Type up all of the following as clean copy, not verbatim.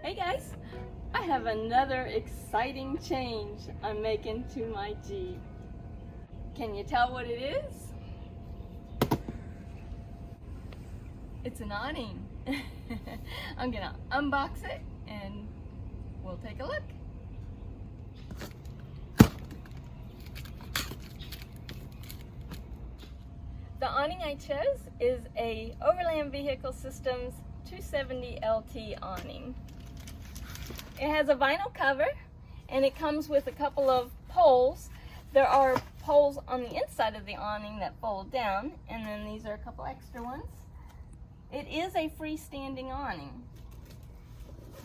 Hey guys, I have another exciting change I'm making to my Jeep. Can you tell what it is? It's an awning. I'm gonna unbox it and we'll take a look. The awning I chose is a Overland Vehicle Systems 270 LT awning. It has a vinyl cover and it comes with a couple of poles. There are poles on the inside of the awning that fold down, and then these are a couple extra ones. It is a freestanding awning.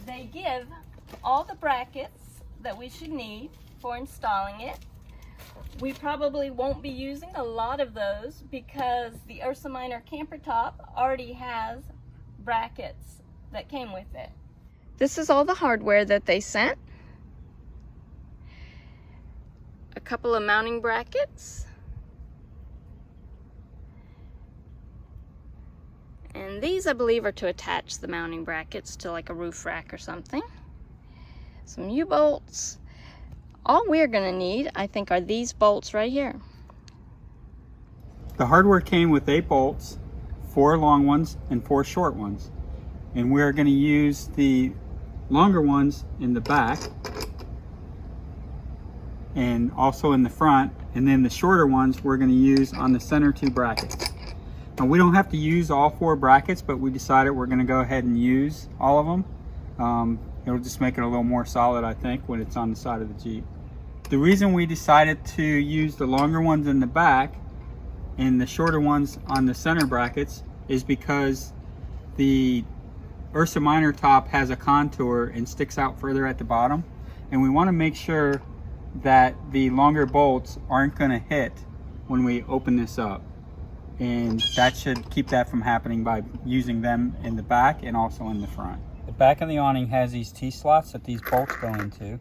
They give all the brackets that we should need for installing it. We probably won't be using a lot of those because the Ursa Minor camper top already has brackets that came with it. This is all the hardware that they sent. A couple of mounting brackets. And these, I believe, are to attach the mounting brackets to like a roof rack or something. Some U-bolts. All we're gonna need, I think, are these bolts right here. The hardware came with 8 bolts, 4 long ones and 4 short ones. And we're gonna use the longer ones in the back and also in the front, and then the shorter ones we're going to use on the center 2 brackets. Now, we don't have to use all 4 brackets, but we decided we're going to go ahead and use all of them. It'll just make it a little more solid, I think, when it's on the side of the Jeep. The reason we decided to use the longer ones in the back and the shorter ones on the center brackets is because the Ursa Minor top has a contour and sticks out further at the bottom, and we want to make sure that the longer bolts aren't going to hit when we open this up, and that should keep that from happening by using them in the back and also in the front. The back of the awning has these T-slots that these bolts go into,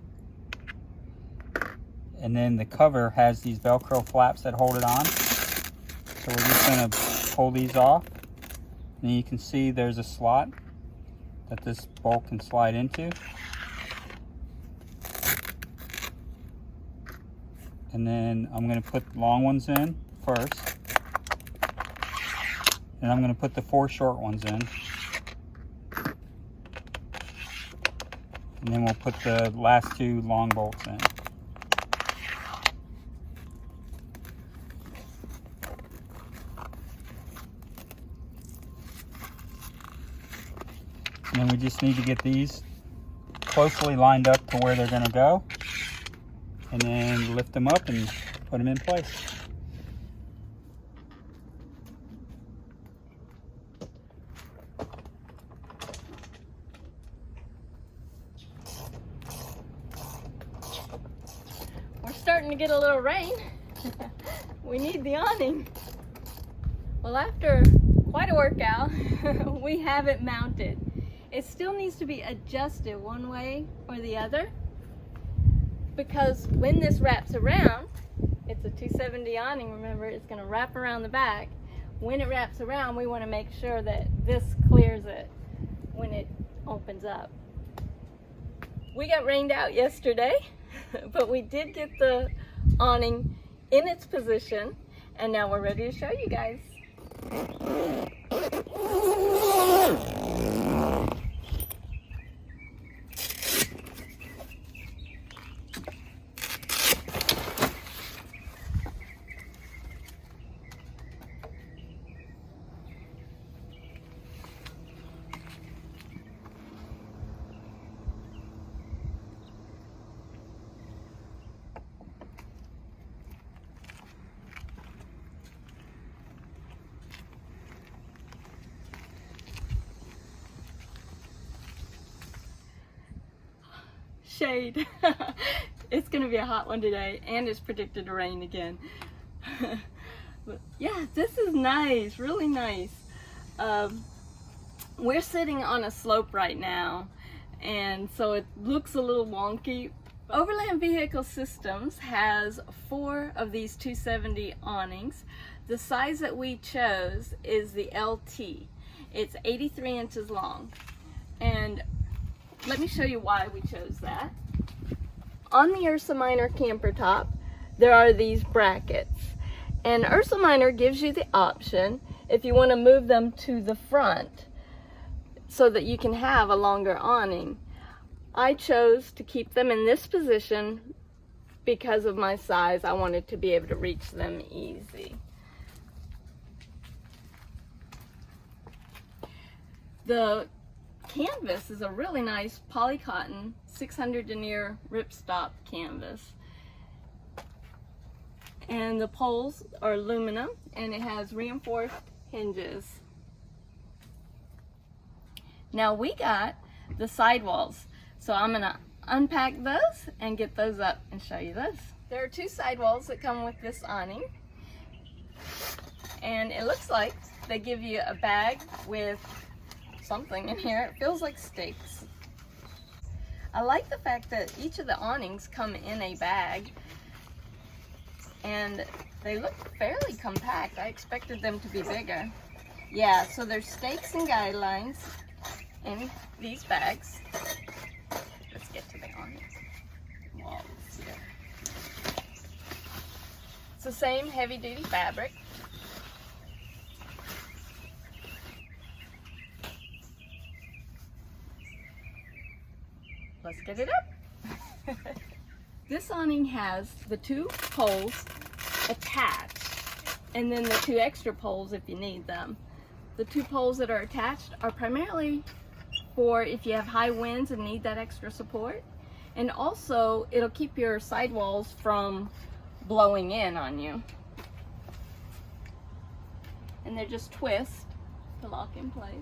and then the cover has these Velcro flaps that hold it on. So we're just going to pull these off, and you can see there's a slot that this bolt can slide into. And then I'm going to put long ones in first. And I'm going to put the 4 short ones in. And then we'll put the last 2 long bolts in. And then we just need to get these closely lined up to where they're going to go, and then lift them up and put them in place. We're starting to get a little rain. We need the awning. Well, after quite a workout, we have it mounted. It still needs to be adjusted one way or the other, because when this wraps around, it's a 270 awning, remember, it's going to wrap around the back. When it wraps around, we want to make sure that this clears it when it opens up. We got rained out yesterday, but we did get the awning in its position, and now we're ready to show you guys. Shade. It's gonna be a hot one today, and it's predicted to rain again. But yeah, this is nice, really nice. We're sitting on a slope right now, and so it looks a little wonky. Overland Vehicle Systems has 4 of these 270 awnings. The size that we chose is the LT. It's 83 inches long, and let me show you why we chose that. On the Ursa Minor camper top, there are these brackets. And Ursa Minor gives you the option if you want to move them to the front so that you can have a longer awning. I chose to keep them in this position because of my size. I wanted to be able to reach them easy. The canvas is a really nice polycotton 600 denier ripstop canvas. And the poles are aluminum and it has reinforced hinges. Now we got the sidewalls, so I'm gonna unpack those and get those up and show you those. There are 2 sidewalls that come with this awning, and it looks like they give you a bag with something in here. It feels like steaks. I like the fact that each of the awnings come in a bag, and they look fairly compact. I expected them to be bigger. Yeah, so there's stakes and guidelines in these bags. Let's get to the awnings. Walls here. It's the same heavy-duty fabric. Let's get it up. This awning has the 2 poles attached, and then the 2 extra poles if you need them. The 2 poles that are attached are primarily for if you have high winds and need that extra support, and also it'll keep your sidewalls from blowing in on you. And they're just twist to lock in place.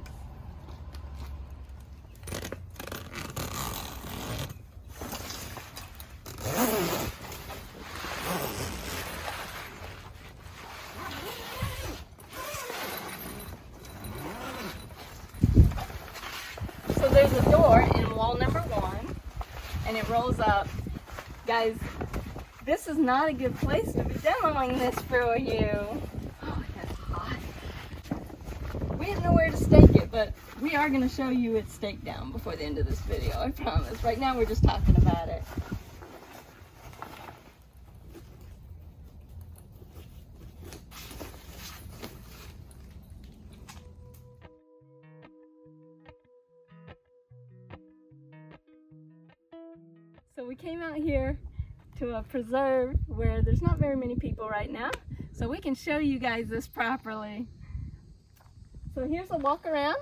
So there's a door in wall number 1, and it rolls up. Guys, this is not a good place to be demoing this for you. Oh, that's hot. We have nowhere to stake it, but we are going to show you it staked down before the end of this video, I promise. Right now we're just talking about it. So we came out here to a preserve where there's not very many people right now, so we can show you guys this properly. So here's a walk around.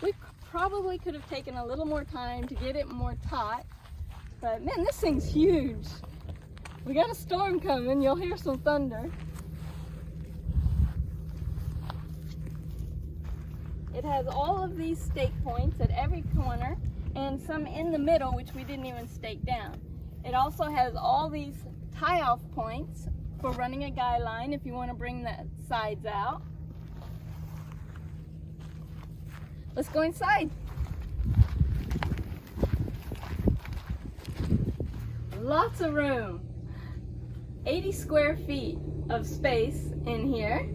We probably could have taken a little more time to get it more taut, but man, this thing's huge. We got a storm coming, you'll hear some thunder. It has all of these stake points at every corner and some in the middle, which we didn't even stake down. It also has all these tie-off points for running a guy line if you want to bring the sides out. Let's go inside. Lots of room. 80 square feet of space in here.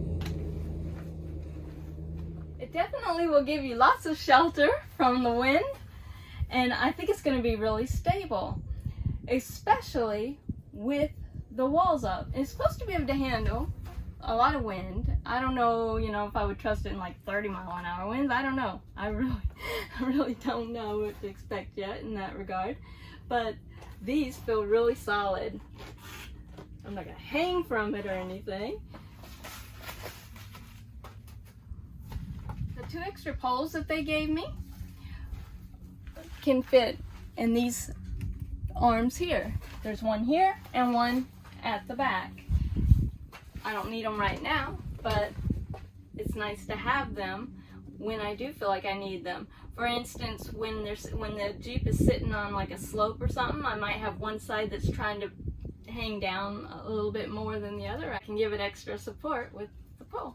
It definitely will give you lots of shelter from the wind, and I think it's going to be really stable, especially with the walls up. It's supposed to be able to handle a lot of wind. I don't know, if I would trust it in like 30-mile-an-hour winds. I don't know. I really don't know what to expect yet in that regard. But these feel really solid. I'm not going to hang from it or anything. The 2 extra poles that they gave me can fit in these arms here. There's one here and one at the back. I don't need them right now, but it's nice to have them when I do feel like I need them. For instance, when the Jeep is sitting on like a slope or something, I might have one side that's trying to hang down a little bit more than the other. I can give it extra support with the pole.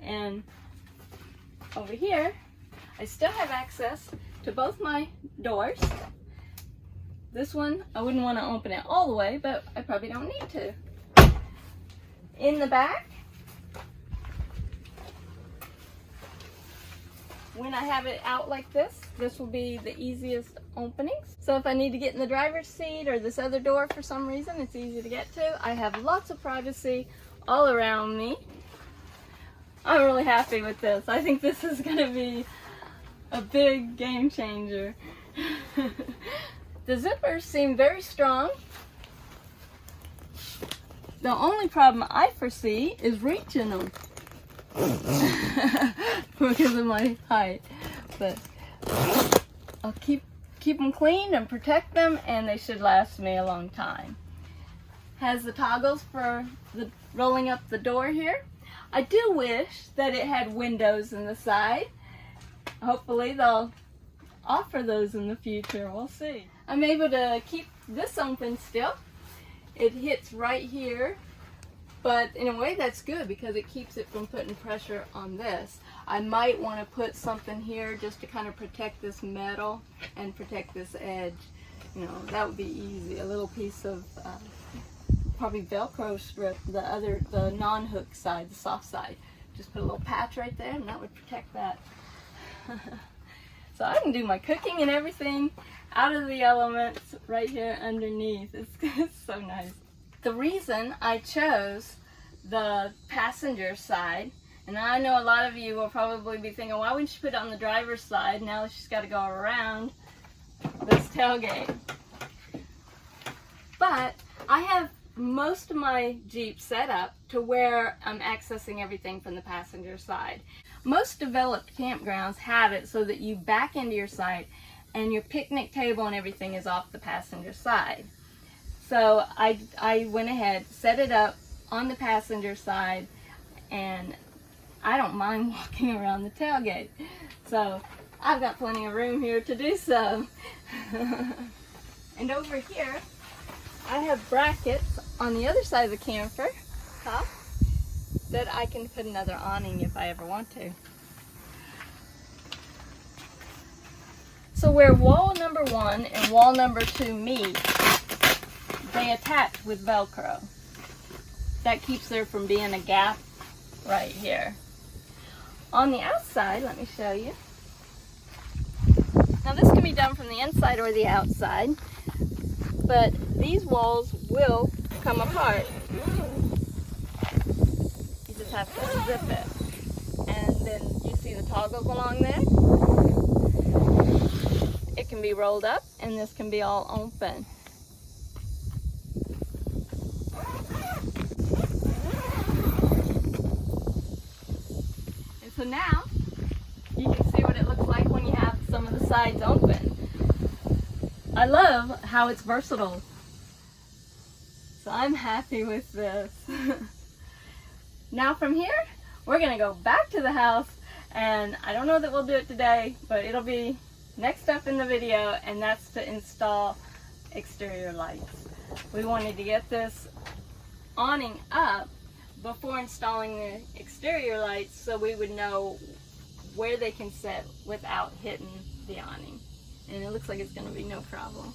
And over here, I still have access to both my doors. This one, I wouldn't want to open it all the way, but I probably don't need to. In the back, when I have it out like this, this will be the easiest openings. So if I need to get in the driver's seat or this other door for some reason, it's easy to get to. I have lots of privacy all around me. I'm really happy with this. I think this is going to be a big game changer. The zippers seem very strong. The only problem I foresee is reaching them because of my height. But I'll keep them clean and protect them, and they should last me a long time. Has the toggles for the rolling up the door here. I do wish that it had windows in the side. Hopefully they'll offer those in the future. We'll see. I'm able to keep this open still. It hits right here, but in a way that's good because it keeps it from putting pressure on this. I might want to put something here just to kind of protect this metal and protect this edge. You know, that would be easy. A little piece of probably Velcro strip, the non-hook side, the soft side. Just put a little patch right there and that would protect that. So I can do my cooking and everything out of the elements right here underneath. It's so nice. The reason I chose the passenger side, and I know a lot of you will probably be thinking, why wouldn't you put it on the driver's side? Now she's got to go around this tailgate. But I have most of my Jeep set up to where I'm accessing everything from the passenger side. Most developed campgrounds have it so that you back into your site and your picnic table and everything is off the passenger side. So I went ahead, set it up on the passenger side, and I don't mind walking around the tailgate. So I've got plenty of room here to do so. And over here, I have brackets on the other side of the camper top that I can put another awning if I ever want to. So where wall number 1 and wall number 2 meet, they attach with Velcro. That keeps there from being a gap right here. On the outside, let me show you. Now this can be done from the inside or the outside, but these walls will come apart. You just have to zip it. And then you see the toggles along there? It can be rolled up and this can be all open. And so now you can see what it looks like when you have some of the sides open. I love how it's versatile. So I'm happy with this. Now from here, we're gonna go back to the house, and I don't know that we'll do it today, but it'll be next up in the video, and that's to install exterior lights. We wanted to get this awning up before installing the exterior lights so we would know where they can sit without hitting the awning. And it looks like it's going to be no problem.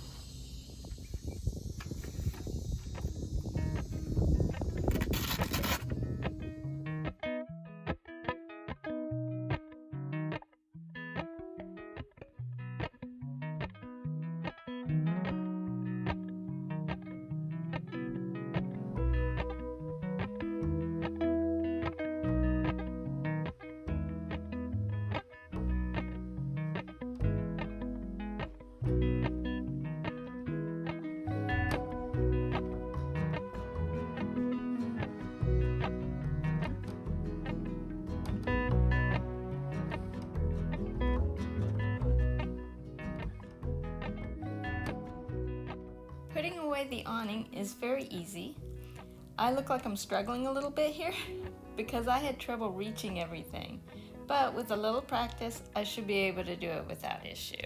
Putting away the awning is very easy. I look like I'm struggling a little bit here because I had trouble reaching everything, but with a little practice I should be able to do it without issue.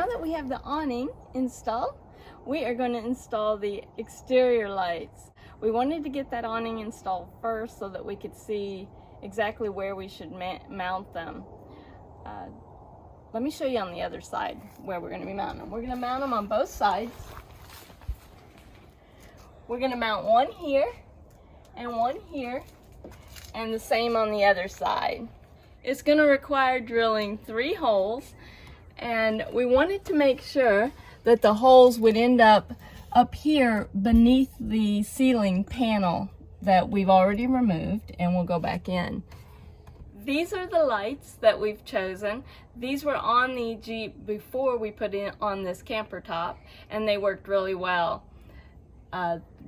now that we have the awning installed, we are going to install the exterior lights. We wanted to get that awning installed first so that we could see exactly where we should mount them. Let me show you on the other side where we're going to be mounting them. We're going to mount them on both sides. We're going to mount one here and one here, and the same on the other side. It's going to require drilling 3 holes, and we wanted to make sure that the holes would end up here beneath the ceiling panel that we've already removed, and we'll go back in. These are the lights that we've chosen. These were on the Jeep before we put in on this camper top, and they worked really well.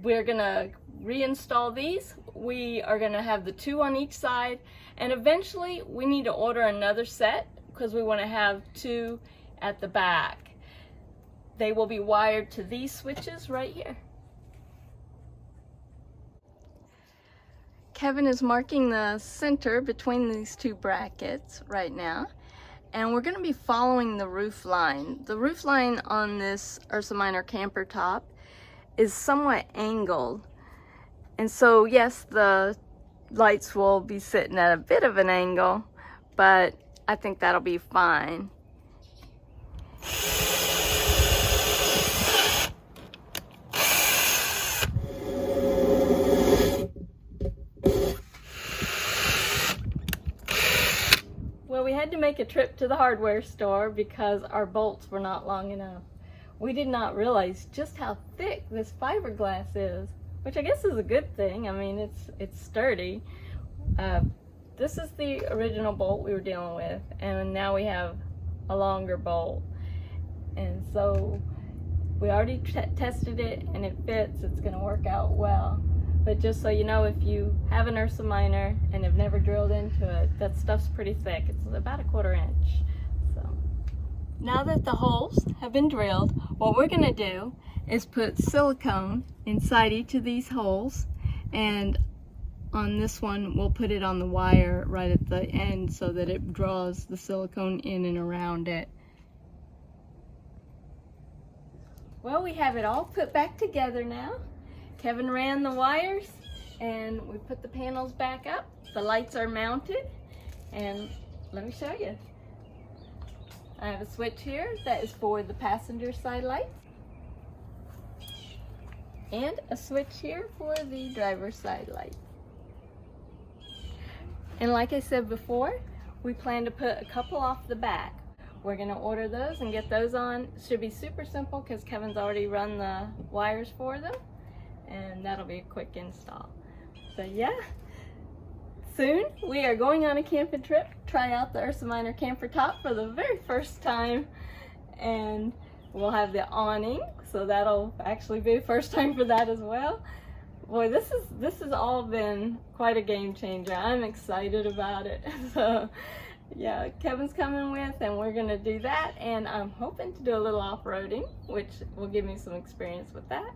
We're gonna reinstall these. We are gonna have the 2 on each side, and eventually we need to order another set because we want to have 2 at the back. They will be wired to these switches right here. Kevin is marking the center between these 2 brackets right now, and we're going to be following the roof line. The roof line on this Ursa Minor camper top is somewhat angled, and so yes, the lights will be sitting at a bit of an angle, but I think that'll be fine. Well, we had to make a trip to the hardware store because our bolts were not long enough. We did not realize just how thick this fiberglass is, which I guess is a good thing. I mean, it's sturdy. This is the original bolt we were dealing with, and now we have a longer bolt. And so we already tested it, and it fits. It's going to work out well. But just so you know, if you have an Ursa Minor and have never drilled into it, that stuff's pretty thick. It's about 1/4 inch. So now that the holes have been drilled, what we're going to do is put silicone inside each of these holes, and on this one we'll put it on the wire right at the end so that it draws the silicone in and around it. Well, we have it all put back together now. Kevin ran the wires, and we put the panels back up. The lights are mounted, and let me show you. I have a switch here that is for the passenger side lights, and a switch here for the driver's side light. And like I said before, we plan to put a couple off the back. We're going to order those and get those on. Should be super simple because Kevin's already run the wires for them, and that'll be a quick install. So yeah, soon we are going on a camping trip, try out the Ursa Minor camper top for the very first time, and we'll have the awning, so that'll actually be the first time for that as well. Boy, this has all been quite a game changer. I'm excited about it. So yeah, Kevin's coming with, and we're gonna do that, and I'm hoping to do a little off-roading, which will give me some experience with that.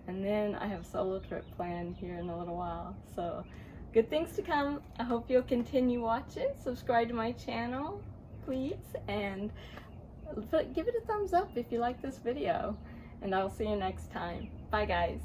And then I have a solo trip planned here in a little while. So good things to come. I hope you'll continue watching. Subscribe to my channel, please, and give it a thumbs up if you like this video. And I'll see you next time. Bye, guys.